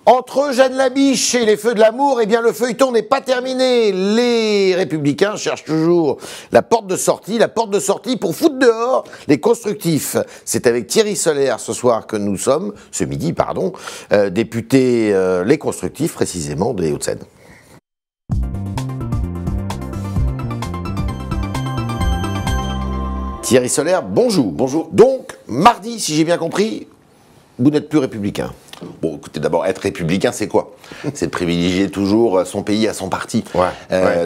Entre Jeanne Labiche et les feux de l'amour, eh bien le feuilleton n'est pas terminé. Les Républicains cherchent toujours la porte de sortie pour foutre dehors les constructifs. C'est avec Thierry Solère ce soir que nous sommes, ce midi, pardon, député les constructifs précisément des Hauts-de-Seine. Thierry Solère, bonjour. Bonjour. Donc, mardi, si j'ai bien compris, vous n'êtes plus républicain. Bon, écoutez, d'abord, être républicain, c'est quoi? C'est de privilégier toujours son pays à son parti.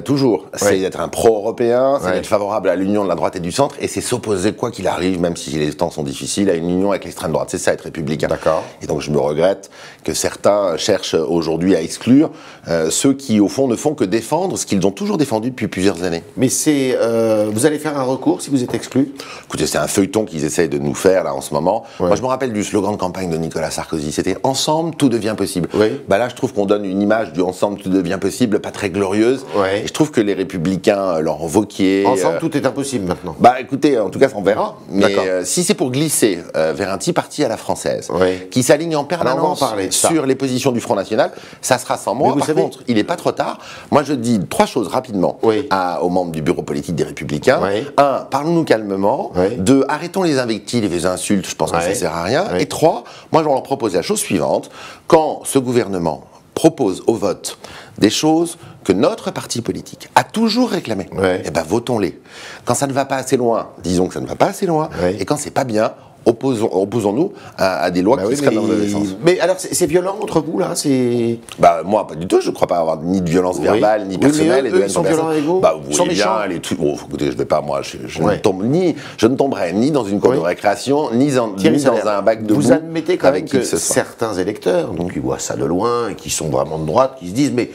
Toujours. C'est d'être un pro-européen, c'est d'être favorable à l'union de la droite et du centre, et c'est s'opposer, quoi qu'il arrive, même si les temps sont difficiles, à une union avec l'extrême droite. C'est ça, être républicain. D'accord. Et donc, je me regrette que certains cherchent aujourd'hui à exclure ceux qui, au fond, ne font que défendre ce qu'ils ont toujours défendu depuis plusieurs années. Mais c'est... vous allez faire un recours si vous êtes exclu? Écoutez, c'est un feuilleton qu'ils essayent de nous faire, là, en ce moment. Moi, je me rappelle du slogan de campagne de Nicolas Sarkozy. C'était « Ensemble, tout devient possible ». Bah là, je trouve qu'on donne une image du « Ensemble, tout devient possible » pas très glorieuse. Et je trouve que les Républicains leur ont voqué. Ensemble, tout est impossible maintenant. Bah écoutez, en tout cas, on verra. Mais si c'est pour glisser vers un petit parti à la française, qui s'aligne en permanence sur les positions du Front National, ça sera sans moi. Par contre, il n'est pas trop tard. Moi, je dis trois choses rapidement aux membres du bureau politique des Républicains. Un, parlons-nous calmement. Deux, arrêtons les invectives et les insultes. Je pense que ça ne sert à rien. Et trois, moi, je vais leur proposer la chose suivante. Quand ce gouvernement propose au vote des choses que notre parti politique a toujours réclamées, eh ben votons-les. Quand ça ne va pas assez loin, disons que ça ne va pas assez loin, et quand c'est pas bien, opposons-nous à des lois qui seraient dans le mauvais sens. Mais alors, c'est violent entre vous, là? Bah, moi, pas du tout. Je ne crois pas avoir ni de violence verbale, ni personnelle. Et ils sont violents avec vous? Bah, vous voyez bien, écoutez, je ne vais pas, moi, je ne tomberai ni dans une cour de récréation, ni dans un bac de boue. Vous admettez quand même que certains électeurs, donc ils voient ça de loin, et qui sont vraiment de droite, qui se disent, mais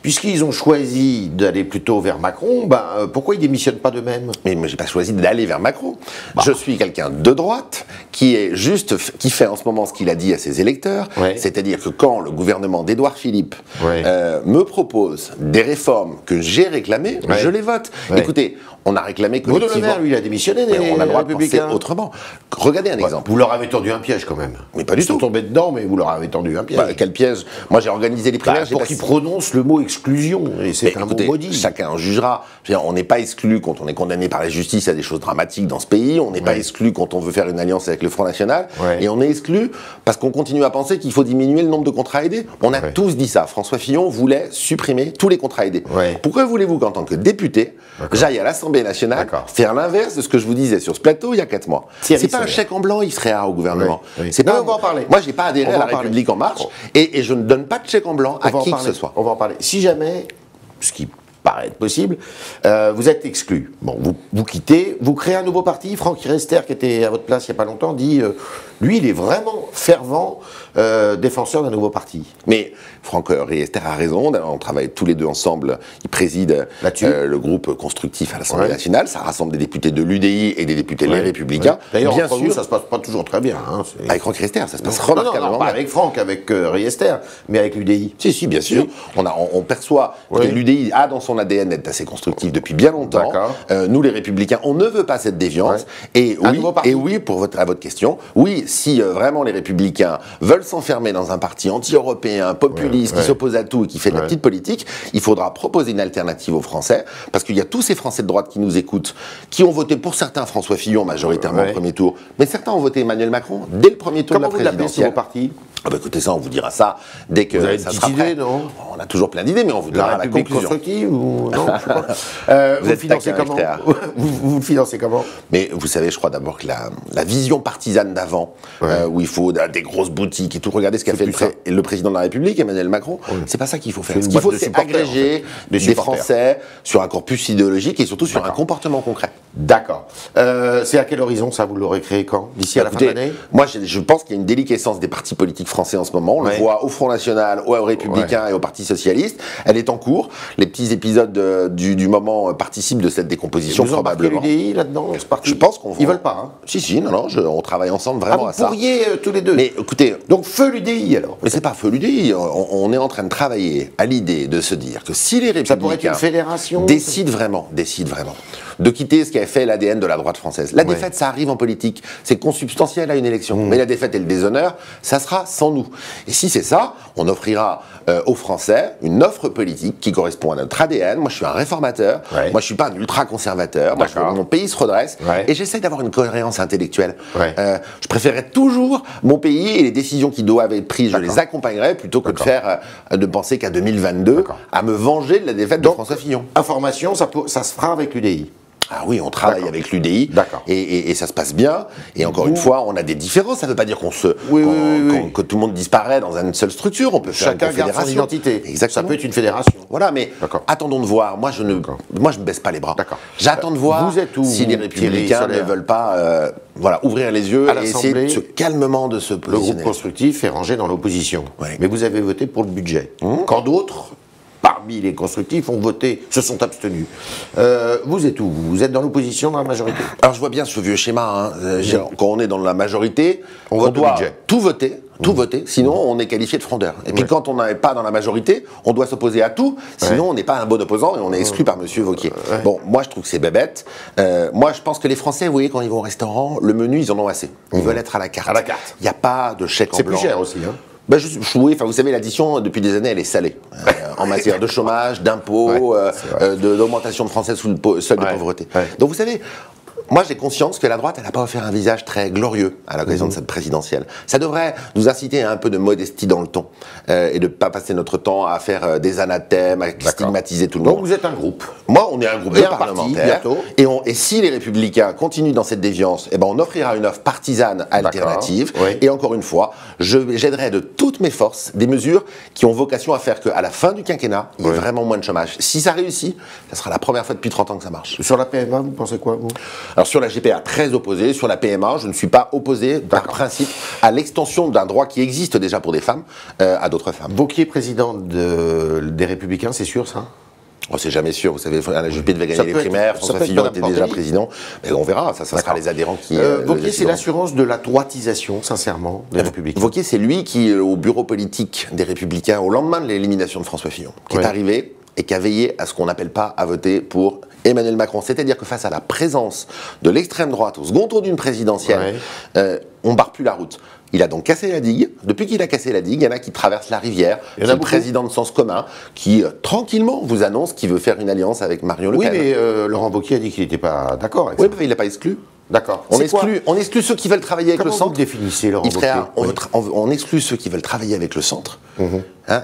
puisqu'ils ont choisi d'aller plutôt vers Macron, pourquoi ils ne démissionnent pas d'eux-mêmes? Mais moi, je n'ai pas choisi d'aller vers Macron. Je suis quelqu'un de droite, qui fait en ce moment ce qu'il a dit à ses électeurs, c'est-à-dire que quand le gouvernement d'Édouard Philippe me propose des réformes que j'ai réclamées, je les vote. Écoutez, on a réclamé collectivement... Bruno Le Maire, lui, il a démissionné, on a le droit de penser autrement. Regardez un exemple. Vous leur avez tendu un piège, quand même. Mais pas du tout. Ils sont tombés dedans, mais vous leur avez tendu un piège. Quel piège? Moi, j'ai organisé les primaires... pour qu'ils prononcent le mot exclusion, et c'est un mot maudit. Chacun en jugera. On n'est pas exclu quand on est condamné par la justice à des choses dramatiques dans ce pays, on n'est pas exclu quand on veut faire une alliance avec le Front National, et on est exclu parce qu'on continue à penser qu'il faut diminuer le nombre de contrats aidés. On a tous dit ça. François Fillon voulait supprimer tous les contrats aidés. Pourquoi voulez-vous qu'en tant que député, j'aille à l'Assemblée nationale faire l'inverse de ce que je vous disais sur ce plateau il y a 4 mois? C'est pas un chèque en blanc, il serait au gouvernement. C'est pas. On va en parler. Moi, j'ai pas adhéré à la République en marche, et je ne donne pas de chèque en blanc à qui que ce soit. On va en parler. Si jamais, ce qui paraît être possible, vous êtes exclu. Bon, vous quittez, vous créez un nouveau parti. Franck Riester, qui était à votre place il n'y a pas longtemps, dit lui, il est vraiment fervent défenseur d'un nouveau parti. Mais Franck Riester a raison, on travaille tous les deux ensemble, il préside le groupe constructif à l'Assemblée nationale, ça rassemble des députés de l'UDI et des députés Les Républicains. D'ailleurs, bien sûr, ça se passe pas toujours très bien. Avec Franck Riester, ça se passe remarquablement bien. Pas avec Franck, avec Riester, mais avec l'UDI. Si, bien sûr. On perçoit que l'UDI a dans son ADN d'être assez constructif depuis bien longtemps. Nous, les Républicains, on ne veut pas cette déviance. Et oui, à votre question, oui, si vraiment les Républicains veulent s'enfermer dans un parti anti-européen, populiste, qui s'oppose à tout et qui fait de la petite politique, il faudra proposer une alternative aux Français, parce qu'il y a tous ces Français de droite qui nous écoutent, qui ont voté pour certains François Fillon majoritairement au premier tour, mais certains ont voté Emmanuel Macron dès le premier tour de la présidentielle. Comment vous l'appelez, ce parti? Écoutez, ça, on vous dira ça dès que ça sera prêt. Non, on a toujours plein d'idées, mais on vous donnera la conclusion. Constructive ou non, je sais pas. Vous financez comment? Vous le financez comment? Mais vous savez, je crois d'abord que la vision partisane d'avant, où il faut des grosses boutiques et tout, regardez ce qu'a fait le président de la République, Emmanuel Macron, c'est pas ça qu'il faut faire. Ce qu'il faut, c'est agréger des Français sur un corpus idéologique et surtout sur un comportement concret. D'accord. C'est à quel horizon, ça? Vous l'aurez créé quand? D'ici à la fin de l'année? Moi, je pense qu'il y a une déliquescence des partis politiques français en ce moment. On le voit au Front National, aux Républicains et au Parti Socialiste. Elle est en cours. Les petits épisodes du moment participent de cette décomposition, probablement. Vous l'UDI là-dedans, ce parti? Je pense qu'on... Ils veulent pas, hein? Si, non, on travaille ensemble vraiment à ça. Vous pourriez tous les deux. Mais écoutez... Donc Donc feu l'UDI alors. Mais c'est pas feu l'UDI, on est en train de travailler à l'idée de se dire que si les Républicains décident vraiment de quitter ce qui a fait l'ADN de la droite française. La défaite, ça arrive en politique, c'est consubstantiel à une élection. Mais la défaite et le déshonneur, ça sera sans nous. Et si c'est ça, on offrira aux Français une offre politique qui correspond à notre ADN. Moi, je suis un réformateur. Moi, je suis pas un ultra-conservateur. Moi, mon pays se redresse. Et j'essaie d'avoir une cohérence intellectuelle. Je préférerais toujours mon pays et les décisions qui doivent être prises, je les accompagnerai plutôt que de penser qu'à 2022, à me venger de la défaite de François Fillon. Information, ça se fera avec l'UDI. Ah oui, on travaille avec l'UDI et ça se passe bien. Et encore une fois, on a des différences. Ça ne veut pas dire que tout le monde disparaît dans une seule structure. On peut faire chacun garde son identité. Exactement. Ça peut être une fédération. Voilà, mais attendons de voir. Moi, je ne baisse pas les bras. J'attends de voir si les Républicains ne veulent pas ouvrir les yeux et essayer de calmement de se positionner. Le groupe constructif est rangé dans l'opposition. Mais vous avez voté pour le budget. Quand d'autres, parmi les constructifs, ont voté, se sont abstenus. Vous êtes où? Vous êtes dans l'opposition, dans la majorité? Alors je vois bien ce vieux schéma. Quand on est dans la majorité, on doit tout voter, sinon on est qualifié de frondeur. Et puis quand on n'est pas dans la majorité, on doit s'opposer à tout, sinon on n'est pas un bon opposant et on est exclu par Monsieur Wauquiez. Bon, moi je trouve que c'est bébête. Moi je pense que les Français, vous voyez, quand ils vont au restaurant, le menu, ils en ont assez. Ils veulent être à la carte. Il n'y a pas de chèque en blanc. C'est plus cher aussi, hein. Oui, vous savez, l'addition, depuis des années, elle est salée. En matière de chômage, d'impôts, d'augmentation de Français sous le seuil de pauvreté. Donc vous savez, moi j'ai conscience que la droite, elle n'a pas offert un visage très glorieux à l'occasion de cette présidentielle. Ça devrait nous inciter à un peu de modestie dans le ton et de ne pas passer notre temps à faire des anathèmes, à stigmatiser tout le monde. Donc vous êtes un groupe. Moi, on est un groupe de parlementaires. Et si les Républicains continuent dans cette déviance, on offrira une offre partisane alternative. Et encore une fois, j'aiderai de toutes mes forces des mesures qui ont vocation à faire qu'à la fin du quinquennat, il y ait vraiment moins de chômage. Si ça réussit, ça sera la première fois depuis 30 ans que ça marche. Sur la PMA, vous pensez quoi, vous? Alors sur la GPA, très opposé. Sur la PMA, je ne suis pas opposé par principe à l'extension d'un droit qui existe déjà pour des femmes à d'autres femmes. Wauquiez, président des Républicains, c'est sûr ça? Oh, c'est jamais sûr, vous savez, la Juppé devait gagner les primaires, François Fillon était déjà président, mais on verra, ça sera les adhérents qui... Wauquiez, c'est l'assurance de la droitisation, sincèrement, des Républicains. Wauquiez, c'est lui qui, au bureau politique des Républicains, au lendemain de l'élimination de François Fillon, qui est arrivé et qui a veillé à ce qu'on n'appelle pas à voter pour Emmanuel Macron. C'est-à-dire que face à la présence de l'extrême droite au second tour d'une présidentielle, on barre plus la route. Il a donc cassé la digue. Depuis qu'il a cassé la digue, il y en a qui traversent la rivière. Il y a un président de Sens commun qui, tranquillement, vous annonce qu'il veut faire une alliance avec Marion Le Pen. Oui, mais Laurent Wauquiez a dit qu'il n'était pas d'accord avec ça. Oui, mais il n'a pas exclu. D'accord. On exclut ceux qui veulent travailler avec le centre. Comment vous définissez, Laurent Wauquiez? On exclut ceux qui veulent travailler avec le centre,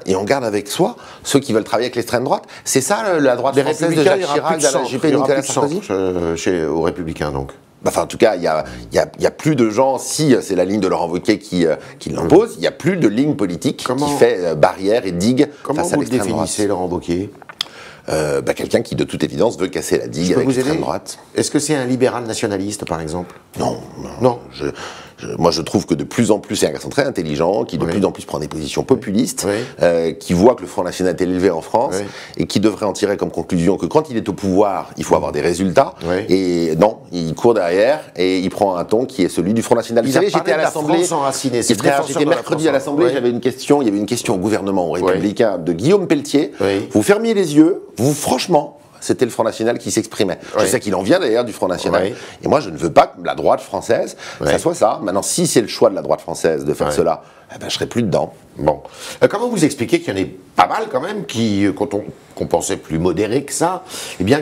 et on garde avec soi ceux qui veulent travailler avec l'extrême droite. C'est ça la droite française de Jacques Chirac, d'Alain Juppé, Nicolas Sarkozy aux Républicains, donc. Enfin, en tout cas, il y a plus de gens, si c'est la ligne de Laurent Wauquiez qui l'impose, il n'y a plus de ligne politique qui fait barrière et digue face à l'extrême droite. Comment vous définissez, Laurent Wauquiez? Quelqu'un qui, de toute évidence, veut casser la digue avec l'extrême droite. Est-ce que c'est un libéral nationaliste, par exemple? Non. Moi, je trouve que de plus en plus, c'est un garçon très intelligent, qui de plus en plus prend des positions populistes, qui voit que le Front National est élevé en France, et qui devrait en tirer comme conclusion que quand il est au pouvoir, il faut avoir des résultats. Et non, il court derrière, et il prend un ton qui est celui du Front National. Vous savez, j'étais à l'Assemblée, j'étais mercredi à l'Assemblée, j'avais une question, il y avait une question au gouvernement, aux Républicains, de Guillaume Pelletier. Vous fermiez les yeux, franchement, c'était le Front National qui s'exprimait. Je sais qu'il en vient d'ailleurs du Front National. Et moi, je ne veux pas que la droite française, ça soit ça. Maintenant, si c'est le choix de la droite française de faire cela, je serai plus dedans. Bon. Comment vous expliquez qu'il y en ait pas mal quand même qu'on pensait plus modéré que ça,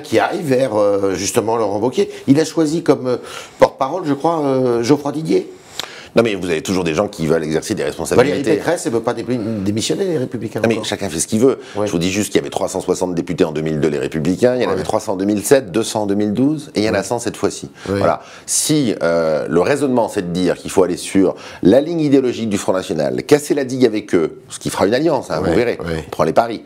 qui aillent vers justement Laurent Wauquiez? Il a choisi comme porte-parole, je crois, Geoffroy Didier. Non, mais vous avez toujours des gens qui veulent exercer des responsabilités. Valérie Pécresse, elle ne veut pas démissionner, les Républicains. Non, mais chacun fait ce qu'il veut. Je vous dis juste qu'il y avait 360 députés en 2002, les Républicains, il y en avait 300 en 2007, 200 en 2012, et il y en a 100 cette fois-ci. Voilà. Si le raisonnement, c'est de dire qu'il faut aller sur la ligne idéologique du Front National, casser la digue avec eux, ce qui fera une alliance, vous verrez, on prend les paris.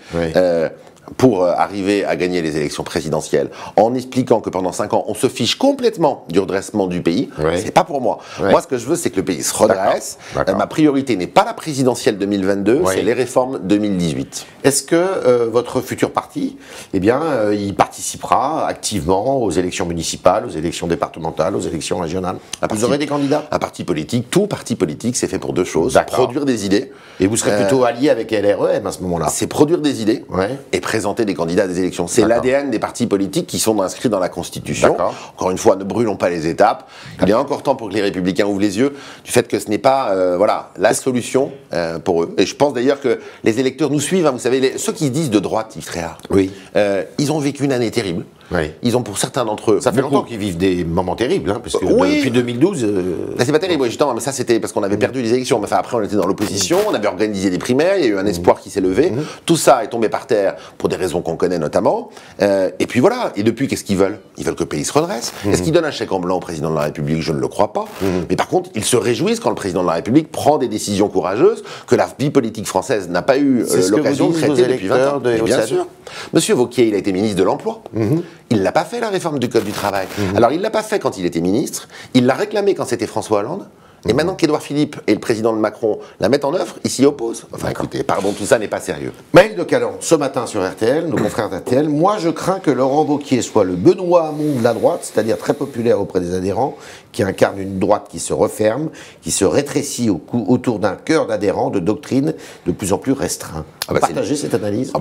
pour arriver à gagner les élections présidentielles, en expliquant que pendant 5 ans, on se fiche complètement du redressement du pays, c'est pas pour moi. Moi, ce que je veux, c'est que le pays se redresse. Ma priorité n'est pas la présidentielle 2022, c'est les réformes 2018. Est-ce que votre futur parti, eh bien, il participera activement aux élections municipales, aux élections départementales, aux élections régionales? Vous aurez des candidats? Un parti politique, tout parti politique, c'est fait pour 2 choses. Produire des idées. Et vous serez plutôt allié avec LREM à ce moment-là? C'est produire des idées et présenter des candidats à des élections. C'est l'ADN des partis politiques qui sont inscrits dans la Constitution. Encore une fois, ne brûlons pas les étapes. Il est encore temps pour que les Républicains ouvrent les yeux du fait que ce n'est pas la solution pour eux. Et je pense d'ailleurs que les électeurs nous suivent. Hein, vous savez, ceux qui se disent de droite, Yves Tréhard, ils ont vécu une année terrible. Ils ont pour certains d'entre eux... Ça fait longtemps qu'ils vivent des moments terribles, hein, parce que depuis 2012... C'est pas terrible, justement, mais ça c'était parce qu'on avait perdu les élections. Enfin, après on était dans l'opposition, on avait organisé des primaires, il y a eu un espoir qui s'est levé. Tout ça est tombé par terre pour des raisons qu'on connaît notamment. Et puis voilà, et depuis qu'est-ce qu'ils veulent? Ils veulent que le pays se redresse. Est-ce qu'ils donnent un chèque en blanc au président de la République? Je ne le crois pas. Mais par contre, ils se réjouissent quand le président de la République prend des décisions courageuses que la vie politique française n'a pas eu l'occasion de traiter depuis 20 ans. Bien sûr. Monsieur Wauquiez, il a été ministre de l'Emploi. Il ne l'a pas fait, la réforme du Code du travail. Alors, il ne l'a pas fait quand il était ministre. Il l'a réclamé quand c'était François Hollande. Et maintenant qu'Édouard Philippe et le président de Macron la mettent en œuvre, ils s'y opposent. Enfin, écoutez, pardon, tout ça n'est pas sérieux. Maël de Calan, ce matin sur RTL, nos confrères d'RTL, moi je crains que Laurent Wauquiez soit le Benoît Hamon de la droite, c'est-à-dire très populaire auprès des adhérents, qui incarne une droite qui se referme, qui se rétrécit autour d'un cœur d'adhérents, de doctrines de plus en plus restreints. Partagez cette analyse?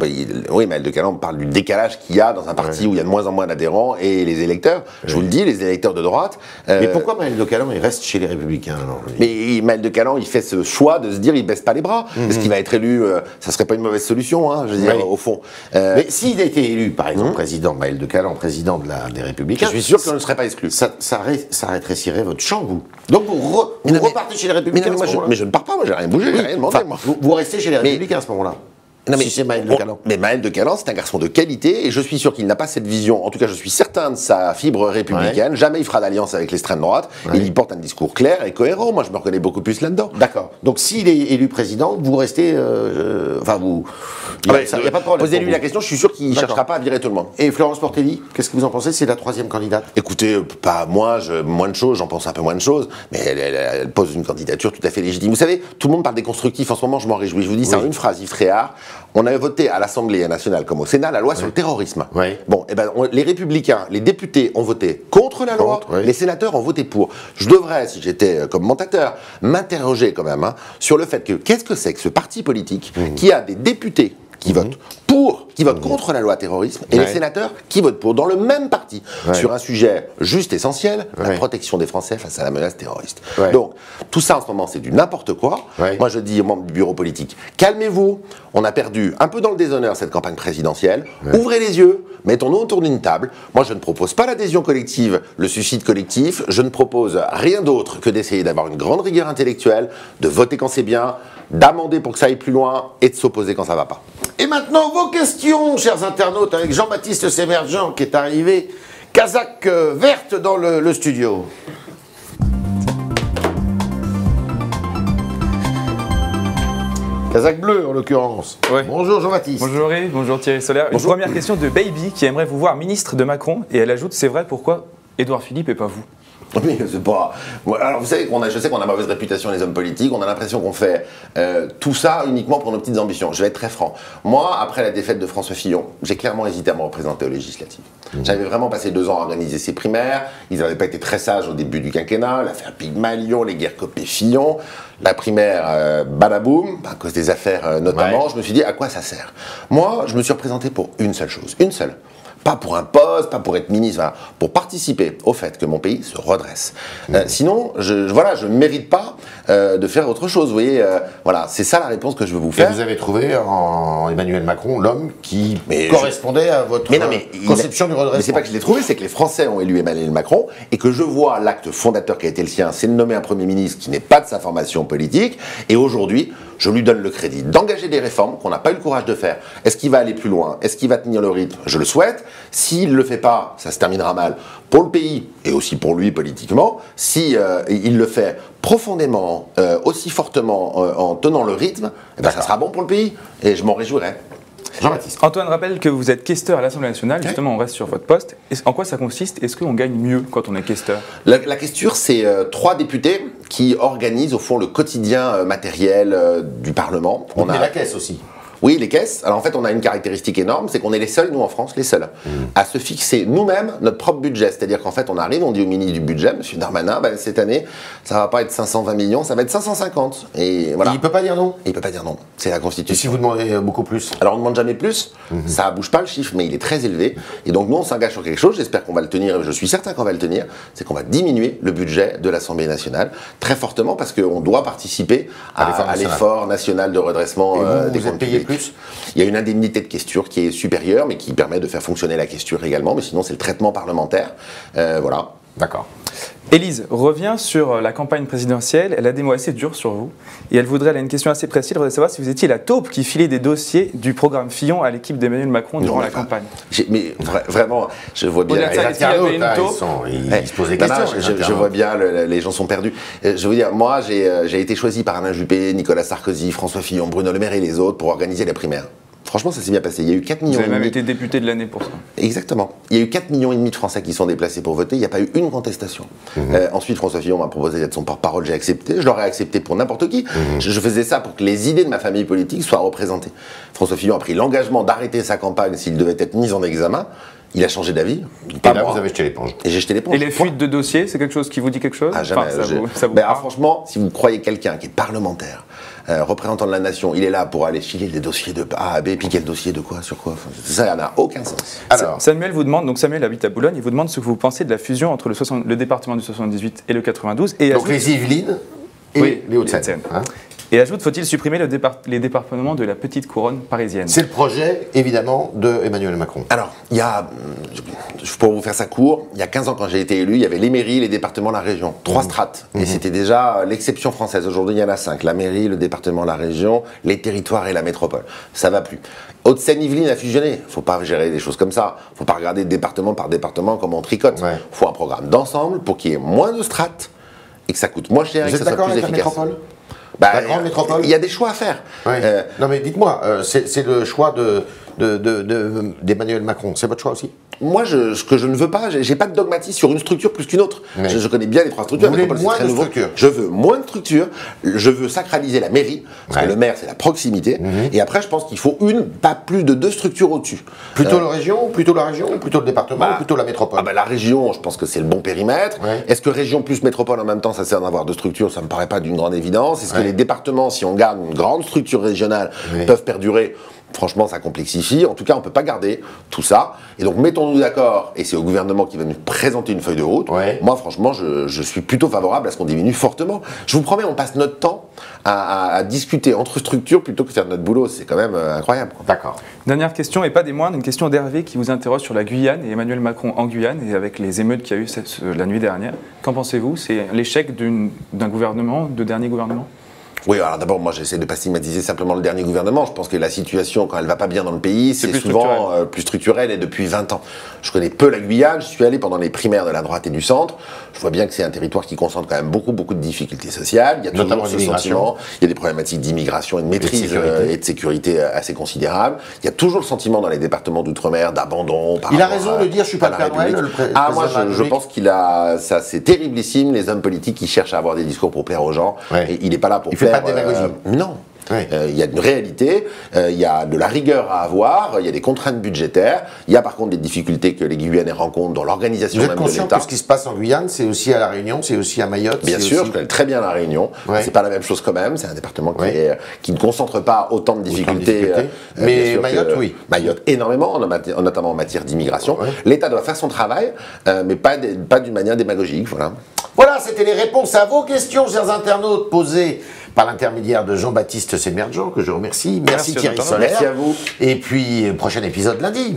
Oui, Maël de Calan parle du décalage qu'il y a dans un parti où il y a de moins en moins d'adhérents et les électeurs, je vous le dis, les électeurs de droite... Mais pourquoi Maël de Calan il reste chez les Républicains alors, Mais Maël de Calan, il fait ce choix de se dire il baisse pas les bras. Est-ce qu'il va être élu? Ça serait pas une mauvaise solution, hein, je veux dire, au fond. Mais s'il a été élu, par exemple, président, Maël de Calan, président des Républicains... Je suis sûr qu'on ne serait pas exclu. Ça rétrécirait votre champ, vous. Donc vous repartez chez les Républicains mais je ne pars pas, moi j'ai rien bougé, j'ai rien demandé. Vous restez chez les Républicains à ce moment-là? Non, mais c'est Maël de Calan. Mais Maël de Calan, c'est un garçon de qualité et je suis sûr qu'il n'a pas cette vision. En tout cas, je suis certain de sa fibre républicaine. Jamais il fera d'alliance avec l'extrême droite. Il y porte un discours clair et cohérent. Moi, je me reconnais beaucoup plus là-dedans. D'accord. Donc, s'il est élu président, vous restez. Il n'y a pas de problème. Posez-lui la question, je suis sûr qu'il ne cherchera pas à virer tout le monde. Et Florence Portelli, qu'est-ce que vous en pensez? C'est la 3e candidate. Écoutez, pas moi, moins de choses, j'en pense un peu moins de choses, mais elle pose une candidature tout à fait légitime. Vous savez, tout le monde parle des constructifs en ce moment, je m'en réjouis. Je vous dis, c'est une phrase, Yves Tréhard. On avait voté à l'Assemblée nationale comme au Sénat la loi sur le terrorisme. Bon, les Républicains, les députés ont voté contre la loi, les sénateurs ont voté pour. Je devrais, si j'étais commentateur, m'interroger quand même sur le fait que qu'est-ce que c'est que ce parti politique qui a des députés qui votent contre la loi terrorisme et les sénateurs qui votent pour, dans le même parti, sur un sujet juste essentiel, la protection des Français face à la menace terroriste. Donc, tout ça en ce moment, c'est du n'importe quoi. Moi, je dis aux membres du bureau politique, calmez-vous, on a perdu un peu dans le déshonneur cette campagne présidentielle, ouvrez les yeux, mettons-nous autour d'une table. Moi, je ne propose pas l'adhésion collective, le suicide collectif, je ne propose rien d'autre que d'essayer d'avoir une grande rigueur intellectuelle, de voter quand c'est bien, d'amender pour que ça aille plus loin et de s'opposer quand ça va pas. Et maintenant, vos questions, chers internautes, avec Jean-Baptiste Sémergent qui est arrivé, casaque verte dans le studio. Casaque bleu en l'occurrence. Bonjour Jean-Baptiste. Bonjour Ray, bonjour Thierry Solaire. Une première question de Baby qui aimerait vous voir ministre de Macron et elle ajoute, c'est vrai, pourquoi Édouard Philippe et pas vous? Oui, c'est pas. Alors vous savez je sais qu'on a mauvaise réputation les hommes politiques, on a l'impression qu'on fait tout ça uniquement pour nos petites ambitions. Je vais être très franc. Moi, après la défaite de François Fillon, j'ai clairement hésité à me représenter aux législatives. J'avais vraiment passé 2 ans à organiser ces primaires, ils n'avaient pas été très sages au début du quinquennat, l'affaire Pygmalion, les guerres Copé-Fillon, la primaire badaboum, à cause des affaires notamment, je me suis dit à quoi ça sert. Moi, je me suis représenté pour une seule chose, une seule. Pas pour un poste, pas pour être ministre, voilà, pour participer au fait que mon pays se redresse. Sinon, je ne mérite pas de faire autre chose. Vous voyez, voilà, c'est ça la réponse que je veux vous faire. Et vous avez trouvé en Emmanuel Macron l'homme qui correspondait à votre conception du redressement. Mais c'est pas que je l'ai trouvé, c'est que les Français ont élu Emmanuel Macron et que je vois l'acte fondateur qui a été le sien, c'est de nommer un Premier ministre qui n'est pas de sa formation politique. Et aujourd'hui, je lui donne le crédit d'engager des réformes qu'on n'a pas eu le courage de faire. Est-ce qu'il va aller plus loin? Est-ce qu'il va tenir le rythme? Je le souhaite. S'il ne le fait pas, ça se terminera mal pour le pays et aussi pour lui politiquement. Si il le fait profondément, aussi fortement en tenant le rythme, ça sera bon pour le pays et je m'en réjouirai. Jean-Baptiste. Antoine rappelle que vous êtes questeur à l'Assemblée nationale. Justement, on reste sur votre poste. En quoi ça consiste? Est-ce qu'on gagne mieux quand on est questeur? La questure, c'est 3 députés qui organisent au fond le quotidien matériel du Parlement. On a la caisse aussi. Oui, les caisses. Alors en fait, on a une caractéristique énorme, c'est qu'on est les seuls, nous en France, les seuls, à se fixer nous-mêmes notre propre budget. C'est-à-dire qu'en fait, on arrive, on dit au ministre du budget, M. Darmanin, ben, cette année, ça va pas être 520 millions, ça va être 550. Et voilà. Et il peut pas dire non. Il peut pas dire non. C'est la Constitution. Et si vous demandez beaucoup plus? Alors on ne demande jamais plus, ça bouge pas le chiffre, mais il est très élevé. Et donc nous, on s'engage sur quelque chose, j'espère qu'on va le tenir, et je suis certain qu'on va le tenir, c'est qu'on va diminuer le budget de l'Assemblée nationale très fortement parce qu'on doit participer à l'effort national de redressement des comptes publics. Plus. Il y a une indemnité de questure qui est supérieure, mais qui permet de faire fonctionner la questure également, mais sinon c'est le traitement parlementaire. Voilà. D'accord. Élise revient sur la campagne présidentielle. Elle a des mots assez durs sur vous. Et elle a une question assez précise. Elle voudrait savoir si vous étiez la taupe qui filait des dossiers du programme Fillon à l'équipe d'Emmanuel Macron durant la campagne. Mais vraiment, je vois bien. Ils se posent des questions. Je vois bien, les gens sont perdus. Je veux dire, moi, j'ai été choisi par Alain Juppé, Nicolas Sarkozy, François Fillon, Bruno Le Maire et les autres pour organiser les primaires. Franchement, ça s'est bien passé. Il y a eu 4 millions. Vous avez même été député de l'année pour ça. Exactement. Il y a eu 4,5 millions de Français qui sont déplacés pour voter. Il n'y a pas eu une contestation. Ensuite, François Fillon m'a proposé d'être son porte-parole. J'ai accepté. Je l'aurais accepté pour n'importe qui. Je faisais ça pour que les idées de ma famille politique soient représentées. François Fillon a pris l'engagement d'arrêter sa campagne s'il devait être mis en examen. Il a changé d'avis. Et là, vous avez jeté l'éponge. Et j'ai jeté l'éponge. Et les fuites de dossiers, c'est quelque chose qui vous dit quelque chose? Ah, jamais. Franchement, si vous croyez quelqu'un qui est parlementaire, représentant de la nation, il est là pour aller filer des dossiers de A à B, puis quel dossier de quoi, sur quoi, ça n'a aucun sens. Alors, Samuel vous demande, donc Samuel habite à Boulogne, il vous demande ce que vous pensez de la fusion entre le département du 78 et le 92. Et donc les Yvelines et les Hauts-de-Seine. Et ajoute, faut-il supprimer les départements de la petite couronne parisienne? C'est le projet, évidemment, de Emmanuel Macron. Alors, il y a, pour vous faire ça court, il y a 15 ans quand j'ai été élu, il y avait les mairies, les départements, la région. 3 strates. Et c'était déjà l'exception française. Aujourd'hui, il y en a 5. La mairie, le département, la région, les territoires et la métropole. Ça va plus. Haute-Seine-Yvelines a fusionné. Il ne faut pas gérer des choses comme ça. Il ne faut pas regarder département par département comme on tricote. Il faut un programme d'ensemble pour qu'il y ait moins de strates et que ça coûte moins cher et que ça soit plus efficace. La grande métropole. Il y a des choix à faire. Non mais dites-moi, c'est le choix d'Emmanuel Macron. C'est votre choix aussi? Moi, ce que je ne veux pas, j'ai pas de dogmatisme sur une structure plus qu'une autre. Je connais bien les 3 structures. Vous voulez moins de structures? Je veux moins de structures. Je veux sacraliser la mairie, parce que le maire, c'est la proximité. Et après, je pense qu'il faut pas plus de 2 structures au-dessus. Plutôt la région, plutôt le département, ou plutôt la métropole? La région, je pense que c'est le bon périmètre. Est-ce que région plus métropole en même temps, ça sert d'avoir 2 structures? Ça me paraît pas d'une grande évidence. Est-ce que les départements, si on garde une grande structure régionale, peuvent perdurer? Franchement, ça complexifie. En tout cas, on ne peut pas garder tout ça. Et donc, mettons-nous d'accord, et c'est au gouvernement qui va nous présenter une feuille de route. Moi, franchement, je suis plutôt favorable à ce qu'on diminue fortement. Je vous promets, on passe notre temps à discuter entre structures plutôt que faire notre boulot. C'est quand même incroyable. D'accord. Dernière question, et pas des moindres, une question d'Hervé qui vous interroge sur la Guyane et Emmanuel Macron en Guyane, et avec les émeutes qu'il y a eu la nuit dernière. Qu'en pensez-vous? C'est l'échec d'un gouvernement, de dernier gouvernement? Oui, alors d'abord, moi j'essaie de ne pas stigmatiser simplement le dernier gouvernement. Je pense que la situation, quand elle ne va pas bien dans le pays, c'est souvent plus structurel et depuis 20 ans. Je connais peu la Guyane, je suis allé pendant les primaires de la droite et du centre. Je vois bien que c'est un territoire qui concentre quand même beaucoup de difficultés sociales. Il y a toujours ce sentiment, il y a des problématiques d'immigration et de maîtrise et de sécurité assez considérables. Il y a toujours le sentiment dans les départements d'outre-mer d'abandon. Il a raison de dire je suis pas le Père Noël. Moi je pense qu'il a, ça c'est terriblissime, les hommes politiques qui cherchent à avoir des discours pour plaire aux gens. Et il n'est pas là pour faire. Pas de démagogie. Non. Il y a une réalité, il y a de la rigueur à avoir, il y a des contraintes budgétaires, il y a par contre des difficultés que les Guyanais rencontrent dans l'organisation même de l'État. Vous êtes conscient que ce qui se passe en Guyane, c'est aussi à La Réunion, c'est aussi à Mayotte? Bien sûr, je connais très bien La Réunion, c'est pas la même chose quand même, c'est un département qui ne concentre pas autant de difficultés. Mais Mayotte, oui. Mayotte, énormément, notamment en matière d'immigration. L'État doit faire son travail, mais pas d'une manière démagogique, voilà. Voilà, c'était les réponses à vos questions, chers internautes, posées par l'intermédiaire de Jean-Baptiste Semerjean, que je remercie. Merci Thierry Solaire. Merci à vous. Et puis, prochain épisode lundi.